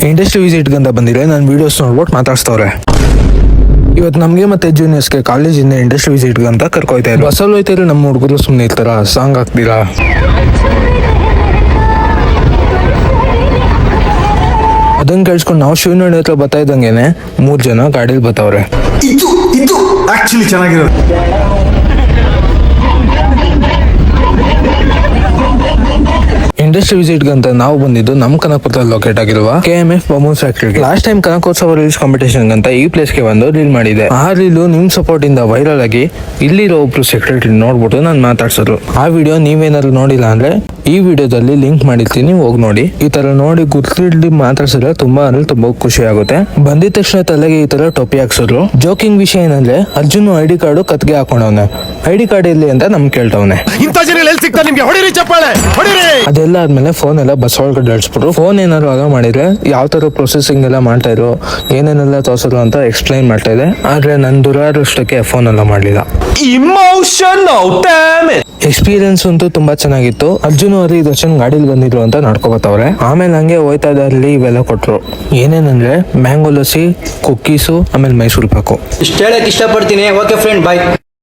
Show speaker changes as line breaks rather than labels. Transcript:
Industry ವಿಸಿಟ್ಗೆ ಅಂತ ಬಂದಿದ್ರೆ ನಾನು ವಿಡಿಯೋಸ್ ನೋಡ್ಬಿಟ್ಟು ಮಾತಾಡ್ಸ್ತವ್ರೆ. ಇವತ್ತು ನಮಗೆ ಮತ್ತೆ ಜೂನಿಯರ್ಸ್ಗೆ ಕಾಲೇಜಿಂದ ಇಂಡಸ್ಟ್ರಿ ವಿಸಿಟ್ಗೆ ಅಂತ ಕರ್ಕೊಯ್ತಾ ಇದ್ರು. ಬಸ್ಸಲ್ಲಿ ಹೋಯ್ತಾರೆ ನಮ್ಮ ಹುಡುಗರು ಸುಮ್ಮನೆ ಇರ್ತಾರ, ಸಾಂಗ್ ಹಾಕ್ತೀರಾ? ಅದನ್ನ ಕೇಳಿಸ್ಕೊಂಡು ನಾವು ಶಿವನಹಳ್ಳಿ ಹತ್ರ ಬರ್ತಾ ಇದ್ದಂಗೆನೆ 3 ಜನ ಗಾಡಿಲಿ ಬರ್ತಾವ್ರೆ.
ಇದು ಆಕ್ಚುಲಿ ಚೆನ್ನಾಗಿರೋದು.
ಇಂಡಸ್ಟ್ರಿ ವಿಸಿಟ್ಗೆ ಅಂತ ನಾವು ಬಂದಿದ್ದು ನಮ್ಮ ಕನಕಪುರದಲ್ಲಿ ಲೊಕೇಟ್ ಆಗಿರುವ KMF ಬಮೂನ್ ಫ್ಯಾಕ್ಟರಿಗೆ. Last time Kanakotsava reels competition ಅಂತ ಈ ಪ್ಲೇಸ್ಗೆ ಬಂದು ರೀಲ್ ಮಾಡಿದೆ. ಆ ರೀಲು ನಿಮ್ ಸಪೋರ್ಟ್ ಇಂದ ವೈರಲ್ ಆಗಿ ಇಲ್ಲಿರೋ ಒಬ್ರು ಸೆಕ್ರೆಟರಿ ನೋಡ್ಬಿಟ್ಟು ನಾನು ಮಾತಾಡ್ಸಿದ್ರು. ಆ ವಿಡಿಯೋ ನೀವೇನಾದ್ರು ನೋಡಿಲ್ಲ ಅಂದ್ರೆ ಈ ವಿಡಿಯೋದಲ್ಲಿ ಲಿಂಕ್ ಮಾಡಿರ್ತೀನಿ, ಹೋಗಿ ನೋಡಿ. ಈ ತರ ನೋಡಿ ಗುರ್ತಿಡ್ಲಿ ಮಾತಾಡ್ಸಿದ್ರೆ ತುಂಬಾ ಅಂದ್ರೆ ತುಂಬಾ ಖುಷಿ ಆಗುತ್ತೆ. ಬಂದಿದ ತಕ್ಷಣ ತಲೆಗೆ ಈ ತರ ಟೊಪ್ಪಿ ಹಾಕ್ಸಿದ್ರು. ಜೋಕಿಂಗ್ ವಿಷಯ ಏನಂದ್ರೆ ಅರ್ಜುನ್ ID ಕಾರ್ಡು ಕತ್ಗೆ ಹಾಕೊಂಡವನೆ. ID ಕಾರ್ಡ್ ಎಲ್ಲಿ ಅಂತ ನಮ್ ಕೇಳ್ತವನೆ. ಅದೆಲ್ಲ ಆದ್ಮೇಲೆ ಫೋನ್ ಎಲ್ಲ ಬಸ್ ಒಳಗಡೆ ಇಳಿಸ್ಬಿಟ್ರು. ಫೋನ್ ಏನಾದ್ರು ಅಲೋ ಮಾಡಿದ್ರೆ ಯಾವ ತರ ಪ್ರೊಸೆಸಿಂಗ್ ಎಲ್ಲ ಮಾಡ್ತಾ ಇದ್ರು, ಏನೇನೆಲ್ಲ ತೋರ್ಸಿದ್ರು ಅಂತ ಎಕ್ಸ್ಪ್ಲೈನ್ ಮಾಡ್ತಾ ಇದೆ. ಆದ್ರೆ ನನ್ ದುರಾದೃಷ್ಟಕ್ಕೆ ಫೋನ್ ಎಲ್ಲ ಮಾಡ್ಲಿಲ್ಲ. ಎಕ್ಸ್ಪೀರಿಯನ್ಸ್ ಅಂತೂ ತುಂಬಾ ಚೆನ್ನಾಗಿತ್ತು. ಅರ್ಜುನ್ ಅವರು ದರ್ಶನ್ ಗಾಡಿಲಿ ಬಂದಿದ್ರು ಅಂತ ನಡ್ಕೊಬತ್ತವ್ರೆ. ಆಮೇಲೆ ಹಂಗೆ ಹೋಯ್ತಾ ಇದ್ದಲ್ಲಿ ಇವೆಲ್ಲ ಕೊಟ್ರು. ಏನೇನಂದ್ರೆ ಮ್ಯಾಂಗೋ ಲಸ್ಸಿ, ಕುಕ್ಕೀಸು, ಆಮೇಲೆ ಮೈಸೂರು ಪಾಕು.
ಇಷ್ಟ ಹೇಳಕ್ ಇಷ್ಟಪಡ್ತೀನಿ. ಓಕೆ ಫ್ರೆಂಡ್, ಬಾಯ್.